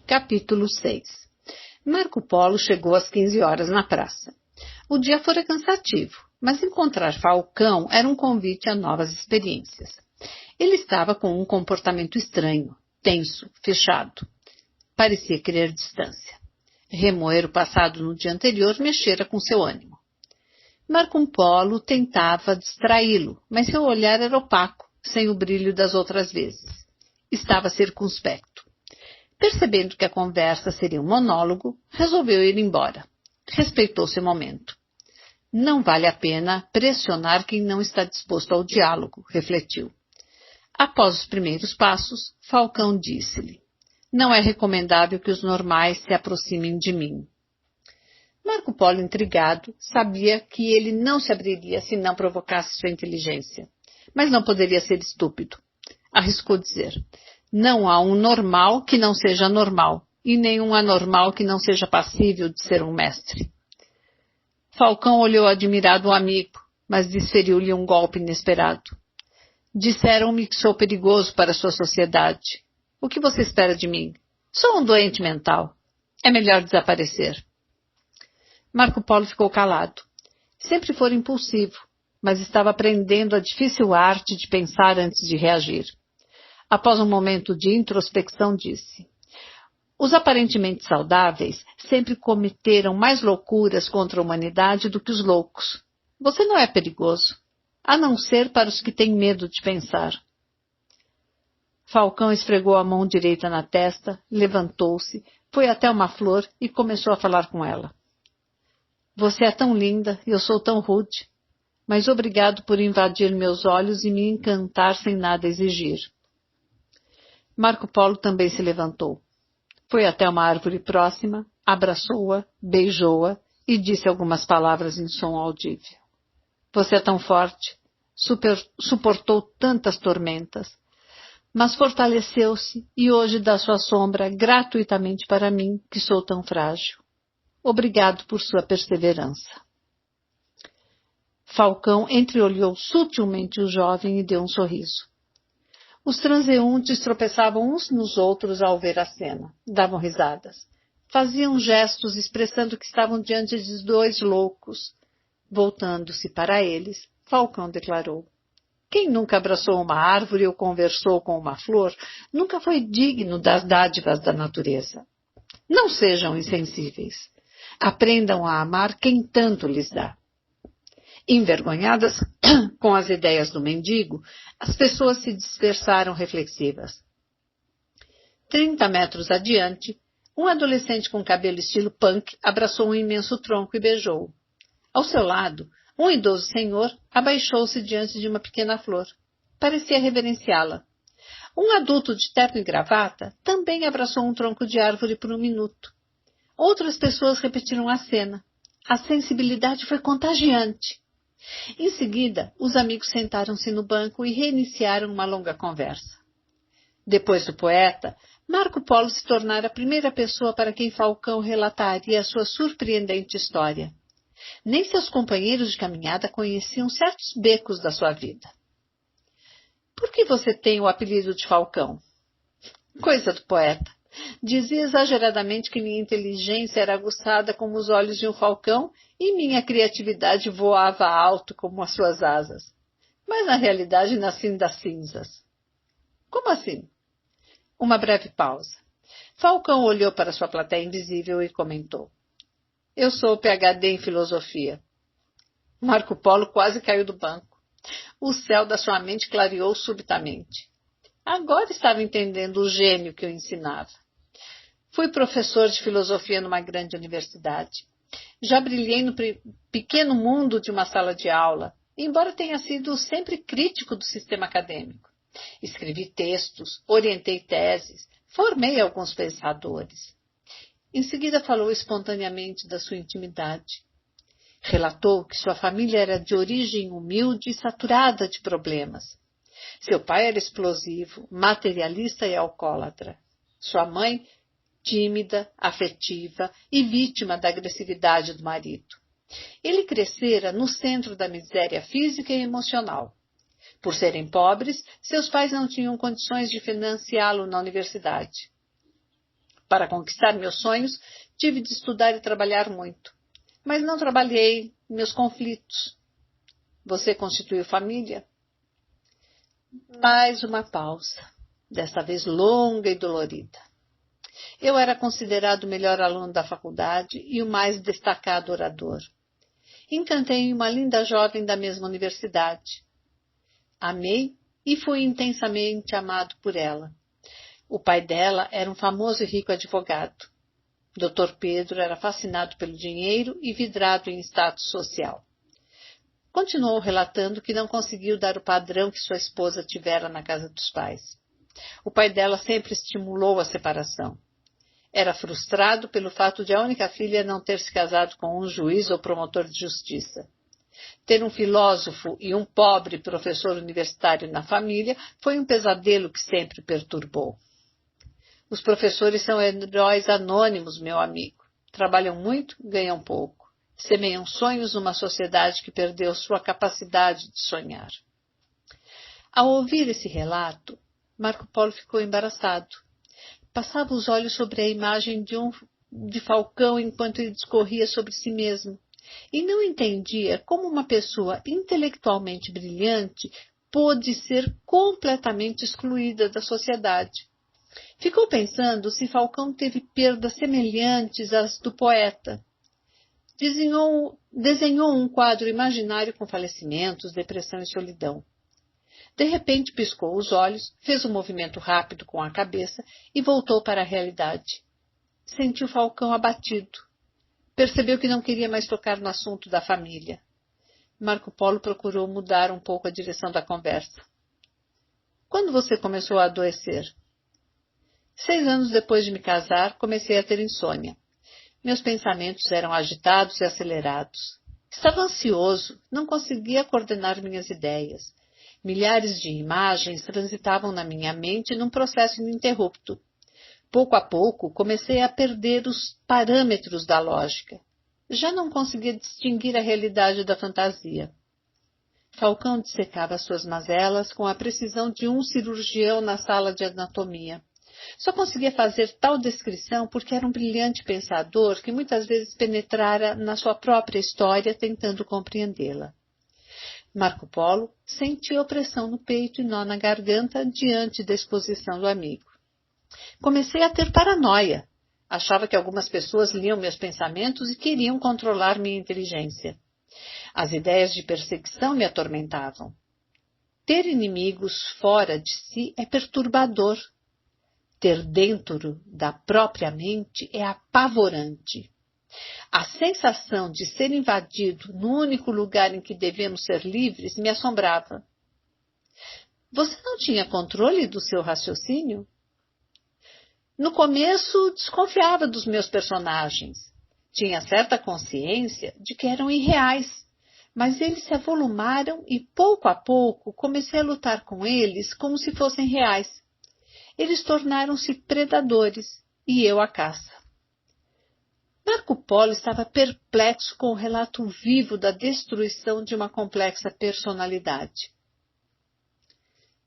Capítulo 6. Marco Polo chegou às 15 horas na praça. O dia fora cansativo, mas encontrar Falcão era um convite a novas experiências. Ele estava com um comportamento estranho, tenso, fechado. Parecia querer distância. Remoer o passado no dia anterior mexera com seu ânimo. Marco Polo tentava distraí-lo, mas seu olhar era opaco, sem o brilho das outras vezes. Estava circunspecto. Percebendo que a conversa seria um monólogo, resolveu ir embora. Respeitou seu momento. Não vale a pena pressionar quem não está disposto ao diálogo, refletiu. Após os primeiros passos, Falcão disse-lhe: não é recomendável que os normais se aproximem de mim. Marco Polo, intrigado, sabia que ele não se abriria se não provocasse sua inteligência. Mas não poderia ser estúpido. Arriscou dizer: não há um normal que não seja normal, e nenhum anormal que não seja passível de ser um mestre. Falcão olhou admirado o amigo, mas desferiu-lhe um golpe inesperado. Disseram-me que sou perigoso para a sua sociedade. O que você espera de mim? Sou um doente mental. É melhor desaparecer. Marco Polo ficou calado. Sempre fora impulsivo, mas estava aprendendo a difícil arte de pensar antes de reagir. Após um momento de introspecção, disse: os aparentemente saudáveis sempre cometeram mais loucuras contra a humanidade do que os loucos. Você não é perigoso, a não ser para os que têm medo de pensar. Falcão esfregou a mão direita na testa, levantou-se, foi até uma flor e começou a falar com ela. Você é tão linda e eu sou tão rude, mas obrigado por invadir meus olhos e me encantar sem nada exigir. Marco Polo também se levantou. Foi até uma árvore próxima, abraçou-a, beijou-a e disse algumas palavras em som audível. Você é tão forte, suportou tantas tormentas, mas fortaleceu-se e hoje dá sua sombra gratuitamente para mim, que sou tão frágil. Obrigado por sua perseverança. Falcão entreolhou sutilmente o jovem e deu um sorriso. Os transeuntes tropeçavam uns nos outros ao ver a cena. Davam risadas. Faziam gestos expressando que estavam diante de dois loucos. Voltando-se para eles, Falcão declarou: quem nunca abraçou uma árvore ou conversou com uma flor, nunca foi digno das dádivas da natureza. Não sejam insensíveis. Aprendam a amar quem tanto lhes dá. Envergonhadas com as ideias do mendigo, as pessoas se dispersaram reflexivas. 30 metros adiante, um adolescente com cabelo estilo punk abraçou um imenso tronco e beijou-o. Ao seu lado, um idoso senhor abaixou-se diante de uma pequena flor. Parecia reverenciá-la. Um adulto de terno e gravata também abraçou um tronco de árvore por um minuto. Outras pessoas repetiram a cena. A sensibilidade foi contagiante. Em seguida, os amigos sentaram-se no banco e reiniciaram uma longa conversa. Depois do poeta, Marco Polo se tornara a primeira pessoa para quem Falcão relataria a sua surpreendente história. Nem seus companheiros de caminhada conheciam certos becos da sua vida. Por que você tem o apelido de Falcão? Coisa do poeta. Dizia exageradamente que minha inteligência era aguçada como os olhos de um falcão e minha criatividade voava alto como as suas asas. Mas na realidade nasci das cinzas. Como assim? Uma breve pausa. Falcão olhou para sua plateia invisível e comentou: eu sou PhD em filosofia. Marco Polo quase caiu do banco. O céu da sua mente clareou subitamente. Agora estava entendendo o gênio que o ensinava. Fui professor de filosofia numa grande universidade. Já brilhei no pequeno mundo de uma sala de aula, embora tenha sido sempre crítico do sistema acadêmico. Escrevi textos, orientei teses, formei alguns pensadores. Em seguida falou espontaneamente da sua intimidade. Relatou que sua família era de origem humilde e saturada de problemas. Seu pai era explosivo, materialista e alcoólatra. Sua mãe, tímida, afetiva e vítima da agressividade do marido. Ele crescera no centro da miséria física e emocional. Por serem pobres, seus pais não tinham condições de financiá-lo na universidade. Para conquistar meus sonhos, tive de estudar e trabalhar muito. Mas não trabalhei meus conflitos. Você constituiu família? Mais uma pausa, desta vez longa e dolorida. Eu era considerado o melhor aluno da faculdade e o mais destacado orador. Encantei uma linda jovem da mesma universidade. Amei e fui intensamente amado por ela. O pai dela era um famoso e rico advogado. Dr. Pedro era fascinado pelo dinheiro e vidrado em status social. Continuou relatando que não conseguiu dar o padrão que sua esposa tivera na casa dos pais. O pai dela sempre estimulou a separação. Era frustrado pelo fato de a única filha não ter se casado com um juiz ou promotor de justiça. Ter um filósofo e um pobre professor universitário na família foi um pesadelo que sempre perturbou. Os professores são heróis anônimos, meu amigo. Trabalham muito, ganham pouco. Semeiam sonhos numa sociedade que perdeu sua capacidade de sonhar. Ao ouvir esse relato, Marco Polo ficou embaraçado. Passava os olhos sobre a imagem de Falcão enquanto ele discorria sobre si mesmo, e não entendia como uma pessoa intelectualmente brilhante pôde ser completamente excluída da sociedade. Ficou pensando se Falcão teve perdas semelhantes às do poeta. Desenhou um quadro imaginário com falecimentos, depressão e solidão. De repente piscou os olhos, fez um movimento rápido com a cabeça e voltou para a realidade. Sentiu Falcão abatido. Percebeu que não queria mais tocar no assunto da família. Marco Polo procurou mudar um pouco a direção da conversa. Quando você começou a adoecer? 6 anos depois de me casar, comecei a ter insônia. Meus pensamentos eram agitados e acelerados. Estava ansioso, não conseguia coordenar minhas ideias. Milhares de imagens transitavam na minha mente num processo ininterrupto. Pouco a pouco, comecei a perder os parâmetros da lógica. Já não conseguia distinguir a realidade da fantasia. Falcão dissecava suas mazelas com a precisão de um cirurgião na sala de anatomia. Só conseguia fazer tal descrição porque era um brilhante pensador que muitas vezes penetrara na sua própria história tentando compreendê-la. Marco Polo sentia opressão no peito e nó na garganta diante da exposição do amigo. Comecei a ter paranoia. Achava que algumas pessoas liam meus pensamentos e queriam controlar minha inteligência. As ideias de perseguição me atormentavam. Ter inimigos fora de si é perturbador. Ter dentro da própria mente é apavorante. A sensação de ser invadido no único lugar em que devemos ser livres me assombrava. Você não tinha controle do seu raciocínio? No começo, desconfiava dos meus personagens. Tinha certa consciência de que eram irreais, mas eles se avolumaram e, pouco a pouco, comecei a lutar com eles como se fossem reais. Eles tornaram-se predadores e eu a caça. Marco Polo estava perplexo com o relato vivo da destruição de uma complexa personalidade.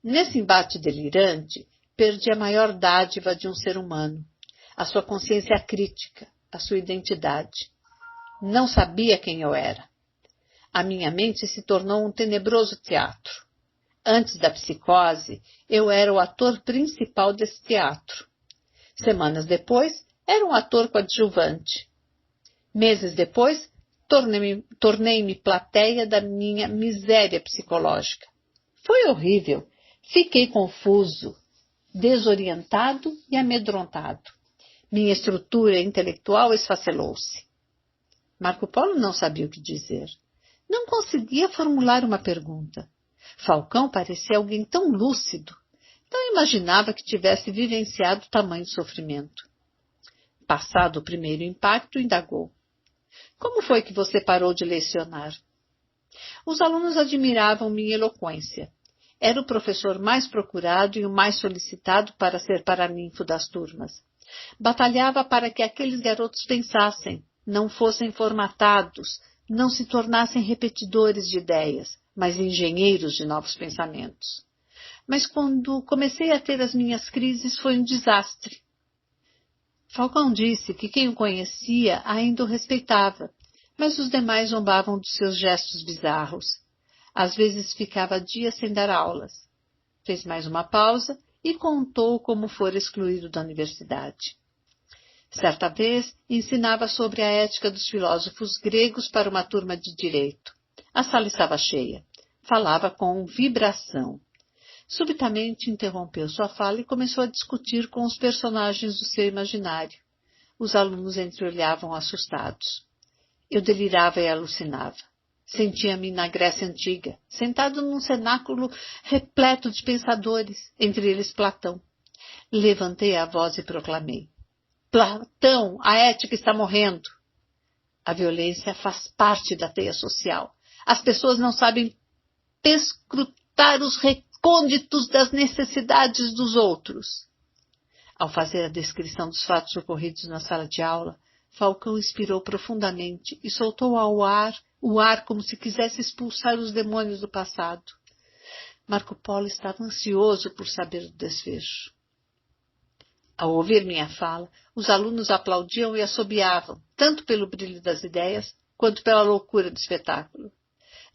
Nesse embate delirante, perdi a maior dádiva de um ser humano, a sua consciência crítica, a sua identidade. Não sabia quem eu era. A minha mente se tornou um tenebroso teatro. Antes da psicose, eu era o ator principal desse teatro. Semanas depois, era um ator coadjuvante. Meses depois, tornei-me plateia da minha miséria psicológica. Foi horrível. Fiquei confuso, desorientado e amedrontado. Minha estrutura intelectual esfacelou-se. Marco Polo não sabia o que dizer. Não conseguia formular uma pergunta. Falcão parecia alguém tão lúcido. Não imaginava que tivesse vivenciado tamanho sofrimento. Passado o primeiro impacto, indagou. Como foi que você parou de lecionar? Os alunos admiravam minha eloquência. Era o professor mais procurado e o mais solicitado para ser paraninfo das turmas. Batalhava para que aqueles garotos pensassem, não fossem formatados, não se tornassem repetidores de ideias, mas engenheiros de novos pensamentos. Mas quando comecei a ter as minhas crises foi um desastre. Falcão disse que quem o conhecia ainda o respeitava, mas os demais zombavam dos seus gestos bizarros. Às vezes ficava dias sem dar aulas. Fez mais uma pausa e contou como fora excluído da universidade. Certa vez, ensinava sobre a ética dos filósofos gregos para uma turma de direito. A sala estava cheia. Falava com vibração. Subitamente interrompeu sua fala e começou a discutir com os personagens do seu imaginário. Os alunos entreolhavam assustados. Eu delirava e alucinava. Sentia-me na Grécia Antiga, sentado num cenáculo repleto de pensadores, entre eles Platão. Levantei a voz e proclamei: Platão, a ética está morrendo. A violência faz parte da teia social. As pessoas não sabem perscrutar os recônditos das necessidades dos outros. Ao fazer a descrição dos fatos ocorridos na sala de aula, Falcão expirou profundamente e soltou ao ar o ar como se quisesse expulsar os demônios do passado. Marco Polo estava ansioso por saber do desfecho. Ao ouvir minha fala, os alunos aplaudiam e assobiavam, tanto pelo brilho das ideias, quanto pela loucura do espetáculo.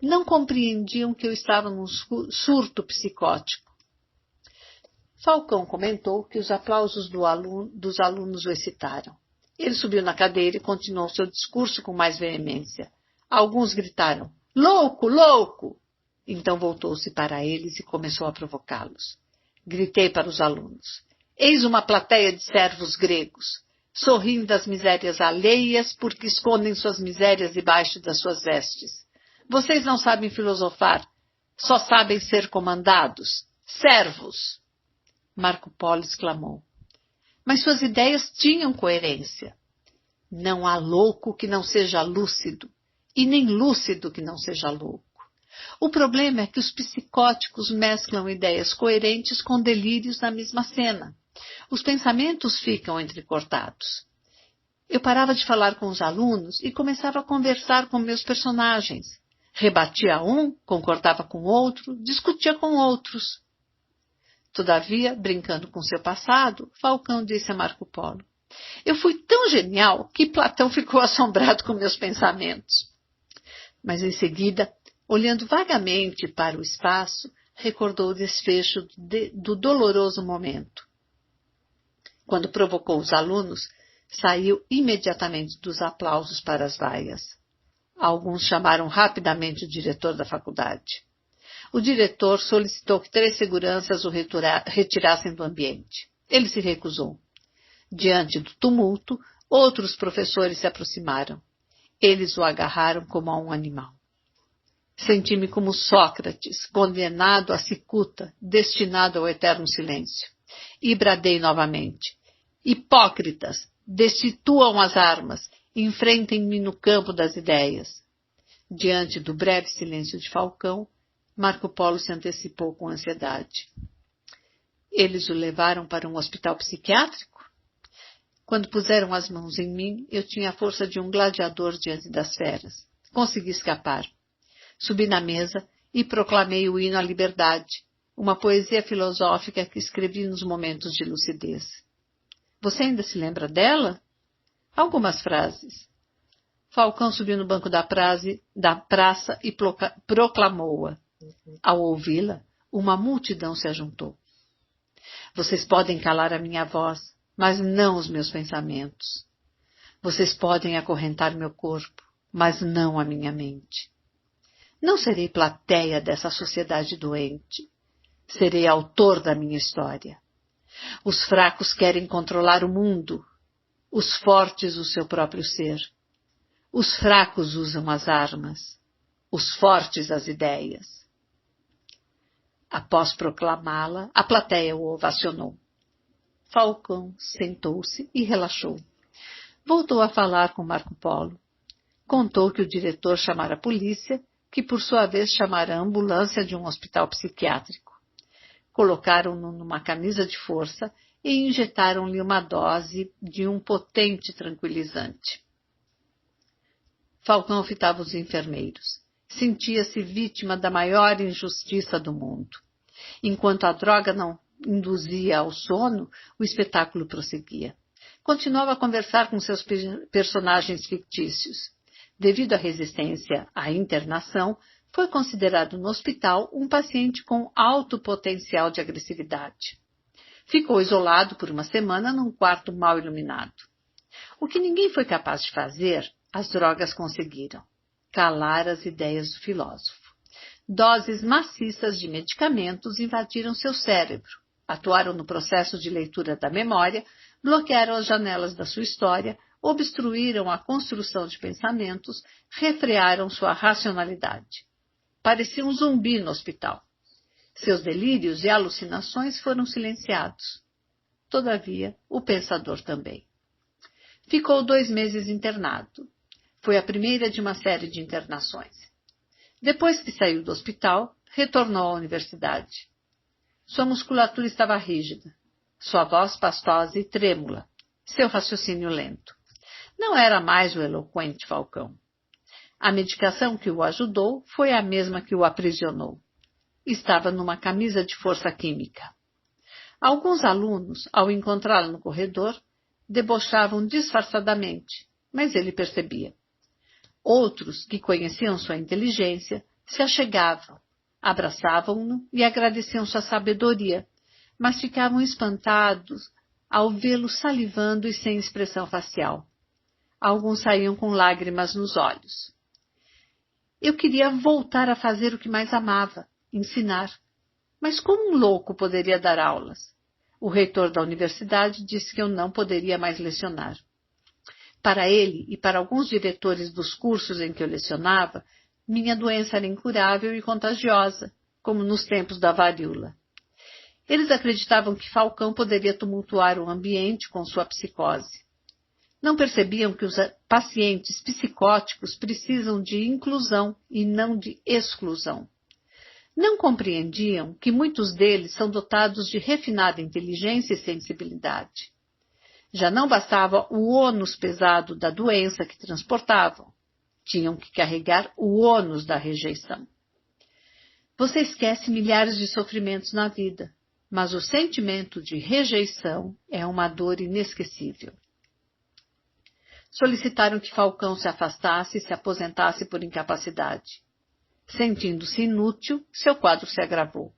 Não compreendiam que eu estava num surto psicótico. Falcão comentou que os aplausos dos alunos o excitaram. Ele subiu na cadeira e continuou seu discurso com mais veemência. Alguns gritaram: louco, louco! Então voltou-se para eles e começou a provocá-los. Gritei para os alunos: eis uma plateia de servos gregos, sorrindo das misérias alheias porque escondem suas misérias debaixo das suas vestes. Vocês não sabem filosofar, só sabem ser comandados. Servos! Marco Polo exclamou. Mas suas ideias tinham coerência. Não há louco que não seja lúcido, e nem lúcido que não seja louco. O problema é que os psicóticos mesclam ideias coerentes com delírios na mesma cena. Os pensamentos ficam entrecortados. Eu parava de falar com os alunos e começava a conversar com meus personagens. Rebatia um, concordava com outro, discutia com outros. Todavia, brincando com seu passado, Falcão disse a Marco Polo: eu fui tão genial que Platão ficou assombrado com meus pensamentos. Mas em seguida, olhando vagamente para o espaço, recordou o desfecho do doloroso momento. Quando provocou os alunos, saiu imediatamente dos aplausos para as vaias. Alguns chamaram rapidamente o diretor da faculdade. O diretor solicitou que 3 seguranças o retirassem do ambiente. Ele se recusou. Diante do tumulto, outros professores se aproximaram. Eles o agarraram como a um animal. Senti-me como Sócrates, condenado à cicuta, destinado ao eterno silêncio. E bradei novamente: hipócritas, destituam as armas, enfrentem-me no campo das ideias. Diante do breve silêncio de Falcão, Marco Polo se antecipou com ansiedade. Eles o levaram para um hospital psiquiátrico? Quando puseram as mãos em mim, eu tinha a força de um gladiador diante das feras. Consegui escapar. Subi na mesa e proclamei o hino à liberdade, uma poesia filosófica que escrevi nos momentos de lucidez. Você ainda se lembra dela? Algumas frases. Falcão subiu no banco da praça e proclamou-a. Ao ouvi-la, uma multidão se ajuntou. Vocês podem calar a minha voz, mas não os meus pensamentos. Vocês podem acorrentar meu corpo, mas não a minha mente. Não serei plateia dessa sociedade doente. Serei autor da minha história. Os fracos querem controlar o mundo, os fortes o seu próprio ser. Os fracos usam as armas, os fortes as ideias. Após proclamá-la, a plateia o ovacionou. Falcão sentou-se e relaxou. Voltou a falar com Marco Polo. Contou que o diretor chamara a polícia, que por sua vez chamara a ambulância de um hospital psiquiátrico. Colocaram-no numa camisa de força e injetaram-lhe uma dose de um potente tranquilizante. Falcão fitava os enfermeiros. Sentia-se vítima da maior injustiça do mundo. Enquanto a droga não induzia ao sono, o espetáculo prosseguia. Continuava a conversar com seus personagens fictícios. Devido à resistência à internação, foi considerado no hospital um paciente com alto potencial de agressividade. Ficou isolado por uma semana num quarto mal iluminado. O que ninguém foi capaz de fazer, as drogas conseguiram: calar as ideias do filósofo. Doses maciças de medicamentos invadiram seu cérebro, atuaram no processo de leitura da memória, bloquearam as janelas da sua história, obstruíram a construção de pensamentos, refrearam sua racionalidade. Parecia um zumbi no hospital. Seus delírios e alucinações foram silenciados. Todavia, o pensador também. Ficou 2 meses internado. Foi a primeira de uma série de internações. Depois que saiu do hospital, retornou à universidade. Sua musculatura estava rígida, sua voz pastosa e trêmula, seu raciocínio lento. Não era mais o eloquente Falcão. A medicação que o ajudou foi a mesma que o aprisionou. Estava numa camisa de força química. Alguns alunos, ao encontrá-lo no corredor, debochavam disfarçadamente, mas ele percebia. Outros, que conheciam sua inteligência, se achegavam, abraçavam-no e agradeciam sua sabedoria, mas ficavam espantados ao vê-lo salivando e sem expressão facial. Alguns saíam com lágrimas nos olhos. Eu queria voltar a fazer o que mais amava, ensinar. Mas como um louco poderia dar aulas? O reitor da universidade disse que eu não poderia mais lecionar. Para ele e para alguns diretores dos cursos em que eu lecionava, minha doença era incurável e contagiosa, como nos tempos da varíola. Eles acreditavam que Falcão poderia tumultuar o ambiente com sua psicose. Não percebiam que os pacientes psicóticos precisam de inclusão e não de exclusão. Não compreendiam que muitos deles são dotados de refinada inteligência e sensibilidade. Já não bastava o ônus pesado da doença que transportavam. Tinham que carregar o ônus da rejeição. Você esquece milhares de sofrimentos na vida, mas o sentimento de rejeição é uma dor inesquecível. Solicitaram que Falcão se afastasse e se aposentasse por incapacidade. Sentindo-se inútil, seu quadro se agravou.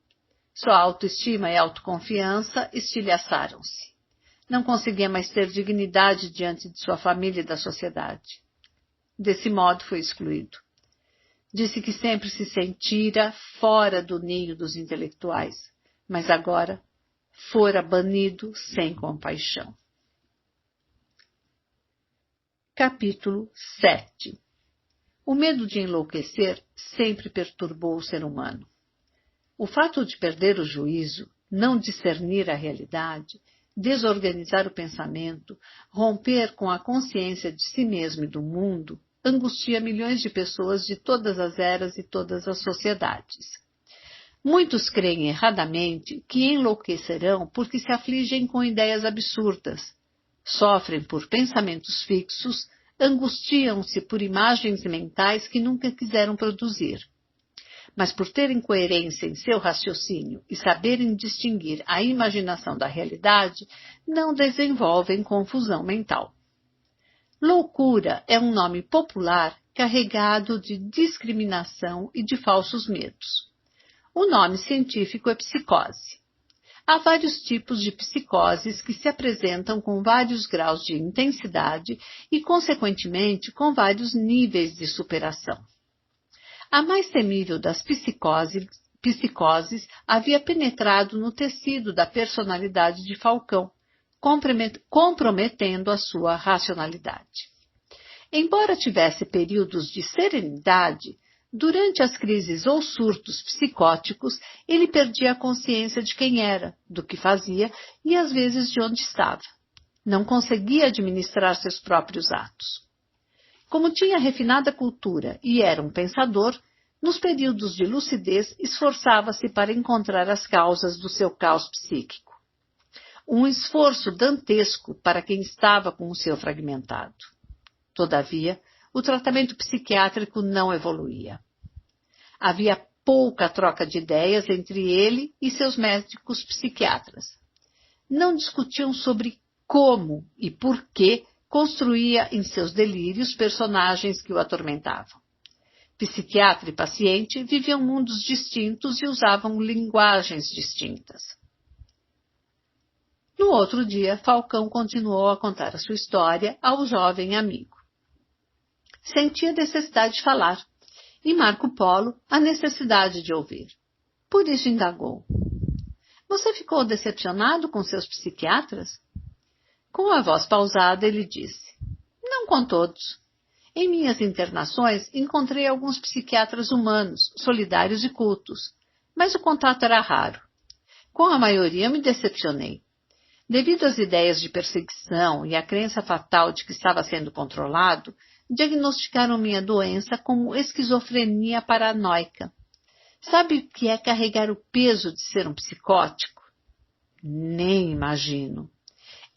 Sua autoestima e autoconfiança estilhaçaram-se. Não conseguia mais ter dignidade diante de sua família e da sociedade. Desse modo foi excluído. Disse que sempre se sentira fora do ninho dos intelectuais, mas agora fora banido sem compaixão. Capítulo 7. O medo de enlouquecer sempre perturbou o ser humano. O fato de perder o juízo, não discernir a realidade, desorganizar o pensamento, romper com a consciência de si mesmo e do mundo, angustia milhões de pessoas de todas as eras e todas as sociedades. Muitos creem erradamente que enlouquecerão porque se afligem com ideias absurdas, sofrem por pensamentos fixos, angustiam-se por imagens mentais que nunca quiseram produzir. Mas por terem coerência em seu raciocínio e saberem distinguir a imaginação da realidade, não desenvolvem confusão mental. Loucura é um nome popular carregado de discriminação e de falsos medos. O nome científico é psicose. Há vários tipos de psicoses que se apresentam com vários graus de intensidade e, consequentemente, com vários níveis de superação. A mais temível das psicoses havia penetrado no tecido da personalidade de Falcão, comprometendo a sua racionalidade. Embora tivesse períodos de serenidade, durante as crises ou surtos psicóticos, ele perdia a consciência de quem era, do que fazia e às vezes de onde estava. Não conseguia administrar seus próprios atos. Como tinha refinada cultura e era um pensador, nos períodos de lucidez esforçava-se para encontrar as causas do seu caos psíquico. Um esforço dantesco para quem estava com o seu fragmentado. Todavia, o tratamento psiquiátrico não evoluía. Havia pouca troca de ideias entre ele e seus médicos psiquiatras. Não discutiam sobre como e por que construía em seus delírios personagens que o atormentavam. Psiquiatra e paciente viviam mundos distintos e usavam linguagens distintas. No outro dia, Falcão continuou a contar a sua história ao jovem amigo. Sentia necessidade de falar, e Marco Polo a necessidade de ouvir. Por isso indagou. Você ficou decepcionado com seus psiquiatras? Com a voz pausada, ele disse. Não com todos. Em minhas internações, encontrei alguns psiquiatras humanos, solidários e cultos, mas o contato era raro. Com a maioria, me decepcionei. Devido às ideias de perseguição e à crença fatal de que estava sendo controlado, diagnosticaram minha doença como esquizofrenia paranoica. Sabe o que é carregar o peso de ser um psicótico? Nem imagino.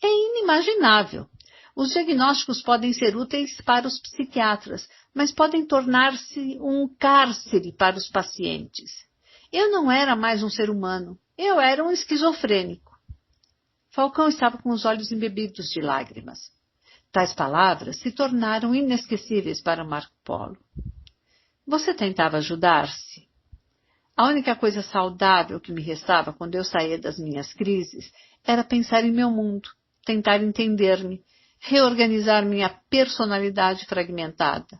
É inimaginável. Os diagnósticos podem ser úteis para os psiquiatras, mas podem tornar-se um cárcere para os pacientes. Eu não era mais um ser humano, eu era um esquizofrênico. Falcão estava com os olhos embebidos de lágrimas. Tais palavras se tornaram inesquecíveis para Marco Polo. Você tentava ajudar-se? A única coisa saudável que me restava quando eu saía das minhas crises era pensar em meu mundo, tentar entender-me, reorganizar minha personalidade fragmentada.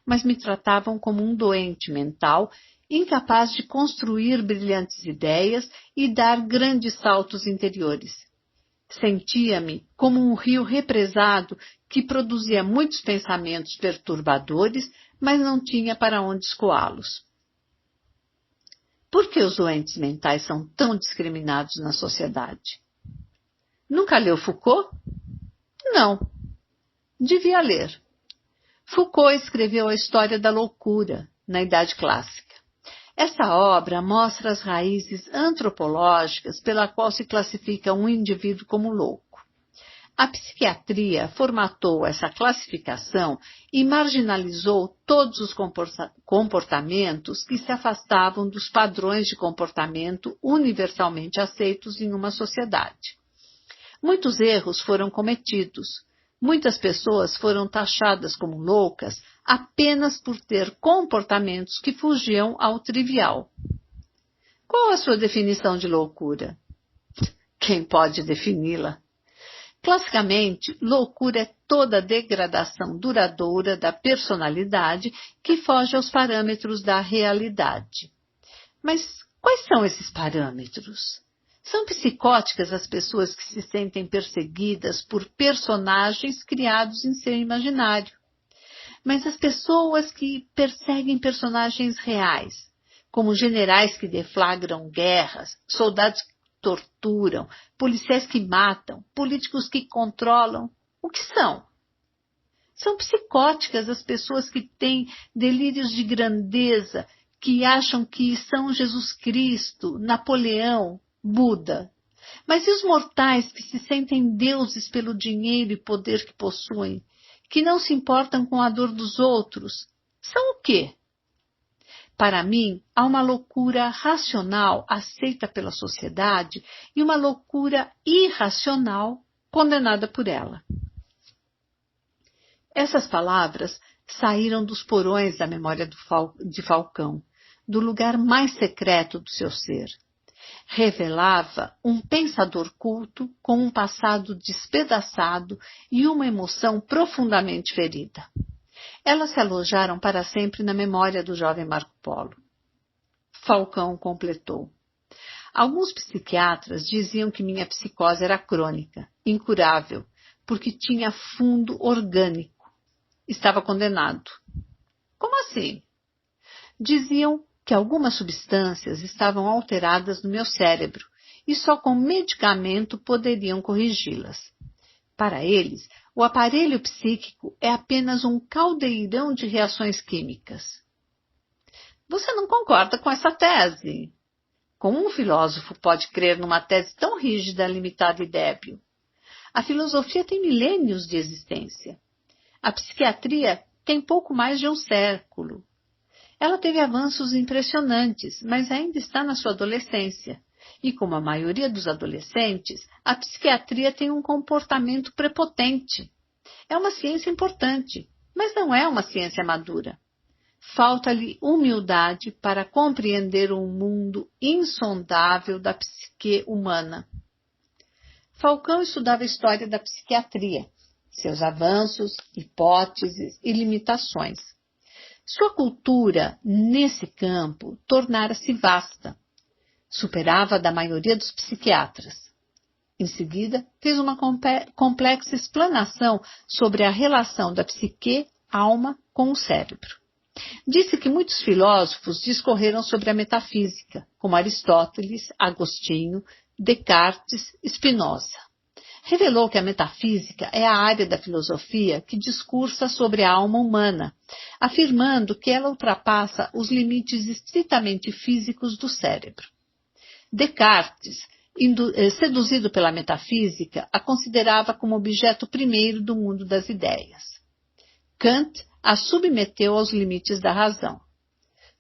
Mas me tratavam como um doente mental, incapaz de construir brilhantes ideias e dar grandes saltos interiores. Sentia-me como um rio represado que produzia muitos pensamentos perturbadores, mas não tinha para onde escoá-los. Por que os doentes mentais são tão discriminados na sociedade? Nunca leu Foucault? Não. Devia ler. Foucault escreveu a História da Loucura, na Idade Clássica. Essa obra mostra as raízes antropológicas pela qual se classifica um indivíduo como louco. A psiquiatria formatou essa classificação e marginalizou todos os comportamentos que se afastavam dos padrões de comportamento universalmente aceitos em uma sociedade. Muitos erros foram cometidos. Muitas pessoas foram taxadas como loucas apenas por ter comportamentos que fugiam ao trivial. Qual a sua definição de loucura? Quem pode defini-la? Classicamente, loucura é toda degradação duradoura da personalidade que foge aos parâmetros da realidade. Mas quais são esses parâmetros? São psicóticas as pessoas que se sentem perseguidas por personagens criados em seu imaginário. Mas as pessoas que perseguem personagens reais, como generais que deflagram guerras, soldados que torturam, policiais que matam, políticos que controlam, o que são? São psicóticas as pessoas que têm delírios de grandeza, que acham que são Jesus Cristo, Napoleão, Buda. Mas e os mortais que se sentem deuses pelo dinheiro e poder que possuem, que não se importam com a dor dos outros? São o quê? Para mim, há uma loucura racional aceita pela sociedade e uma loucura irracional condenada por ela. Essas palavras saíram dos porões da memória de Falcão, do lugar mais secreto do seu ser. Revelava um pensador culto com um passado despedaçado e uma emoção profundamente ferida. Elas se alojaram para sempre na memória do jovem Marco Polo. Falcão completou. Alguns psiquiatras diziam que minha psicose era crônica, incurável, porque tinha fundo orgânico. Estava condenado. Como assim? Diziam que algumas substâncias estavam alteradas no meu cérebro e só com medicamento poderiam corrigi-las. Para eles, o aparelho psíquico é apenas um caldeirão de reações químicas. Você não concorda com essa tese? Como um filósofo pode crer numa tese tão rígida, limitada e débil? A filosofia tem milênios de existência. A psiquiatria tem pouco mais de um século. Ela teve avanços impressionantes, mas ainda está na sua adolescência. E como a maioria dos adolescentes, a psiquiatria tem um comportamento prepotente. É uma ciência importante, mas não é uma ciência madura. Falta-lhe humildade para compreender o mundo insondável da psique humana. Falcão estudava a história da psiquiatria, seus avanços, hipóteses e limitações. Sua cultura, nesse campo, tornara-se vasta. Superava a da maioria dos psiquiatras. Em seguida, fez uma complexa explanação sobre a relação da psique-alma com o cérebro. Disse que muitos filósofos discorreram sobre a metafísica, como Aristóteles, Agostinho, Descartes, Spinoza. Revelou que a metafísica é a área da filosofia que discursa sobre a alma humana, afirmando que ela ultrapassa os limites estritamente físicos do cérebro. Descartes, seduzido pela metafísica, a considerava como objeto primeiro do mundo das ideias. Kant a submeteu aos limites da razão.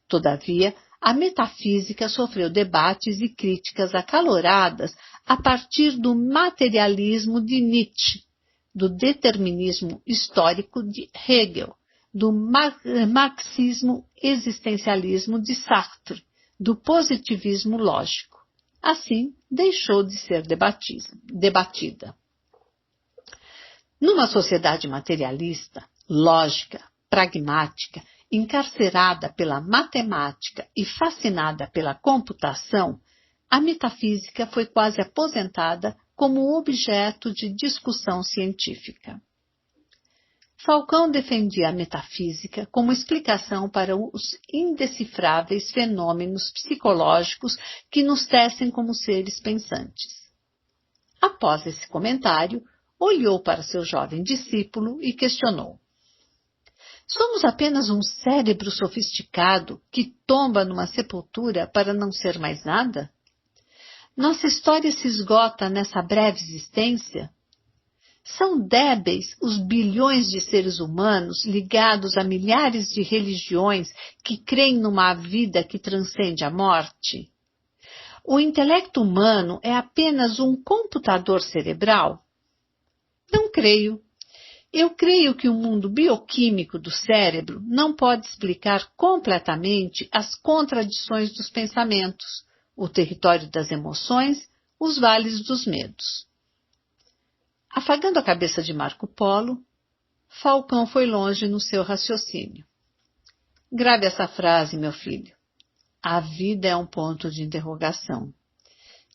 Todavia, a metafísica sofreu debates e críticas acaloradas a partir do materialismo de Nietzsche, do determinismo histórico de Hegel, do marxismo-existencialismo de Sartre, do positivismo lógico. Assim, deixou de ser debatida. Numa sociedade materialista, lógica, pragmática, encarcerada pela matemática e fascinada pela computação, a metafísica foi quase aposentada como objeto de discussão científica. Falcão defendia a metafísica como explicação para os indecifráveis fenômenos psicológicos que nos tecem como seres pensantes. Após esse comentário, olhou para seu jovem discípulo e questionou: somos apenas um cérebro sofisticado que tomba numa sepultura para não ser mais nada? Nossa história se esgota nessa breve existência? São débeis os bilhões de seres humanos ligados a milhares de religiões que creem numa vida que transcende a morte? O intelecto humano é apenas um computador cerebral? Não creio. Eu creio que o mundo bioquímico do cérebro não pode explicar completamente as contradições dos pensamentos, o território das emoções, os vales dos medos. Afagando a cabeça de Marco Polo, Falcão foi longe no seu raciocínio. Grave essa frase, meu filho. A vida é um ponto de interrogação.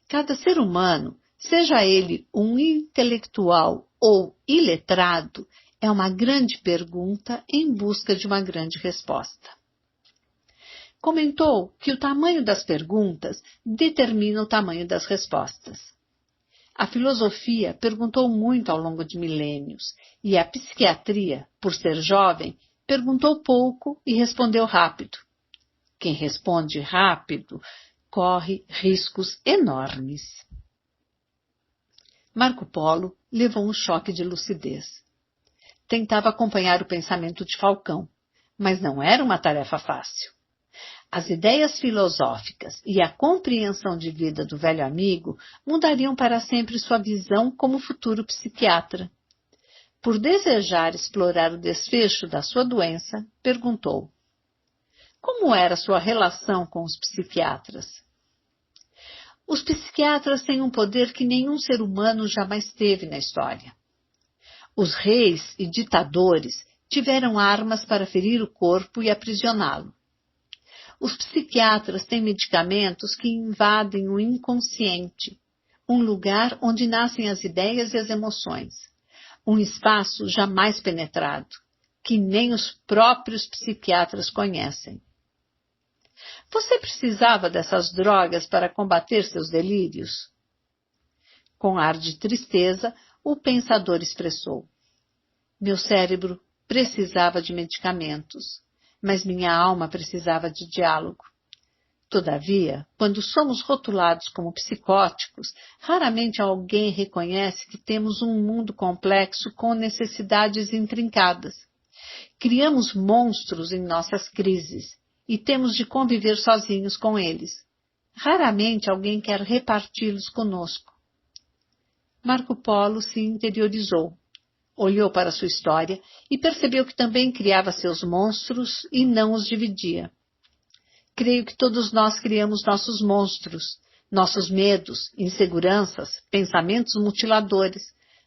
Cada ser humano, seja ele um intelectual ou iletrado, é uma grande pergunta em busca de uma grande resposta. Comentou que o tamanho das perguntas determina o tamanho das respostas. A filosofia perguntou muito ao longo de milênios, e a psiquiatria, por ser jovem, perguntou pouco e respondeu rápido. Quem responde rápido corre riscos enormes. Marco Polo levou um choque de lucidez. Tentava acompanhar o pensamento de Falcão, mas não era uma tarefa fácil. As ideias filosóficas e a compreensão de vida do velho amigo mudariam para sempre sua visão como futuro psiquiatra. Por desejar explorar o desfecho da sua doença, perguntou: como era sua relação com os psiquiatras? Os psiquiatras têm um poder que nenhum ser humano jamais teve na história. Os reis e ditadores tiveram armas para ferir o corpo e aprisioná-lo. Os psiquiatras têm medicamentos que invadem o inconsciente, um lugar onde nascem as ideias e as emoções, um espaço jamais penetrado, que nem os próprios psiquiatras conhecem. Você precisava dessas drogas para combater seus delírios? Com ar de tristeza, o pensador expressou: meu cérebro precisava de medicamentos, mas minha alma precisava de diálogo. Todavia, quando somos rotulados como psicóticos, raramente alguém reconhece que temos um mundo complexo com necessidades intrincadas. Criamos monstros em nossas crises e temos de conviver sozinhos com eles. Raramente alguém quer reparti-los conosco. Marco Polo se interiorizou, olhou para sua história e percebeu que também criava seus monstros e não os dividia. Creio que todos nós criamos nossos monstros, nossos medos, inseguranças, pensamentos mutiladores,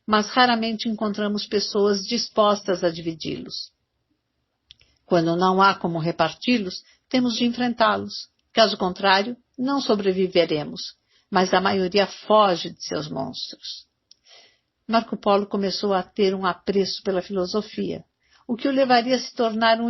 mas raramente encontramos pessoas dispostas a dividi-los. Quando não há como reparti-los, temos de enfrentá-los. Caso contrário, não sobreviveremos, mas a maioria foge de seus monstros. Marco Polo começou a ter um apreço pela filosofia, o que o levaria a se tornar um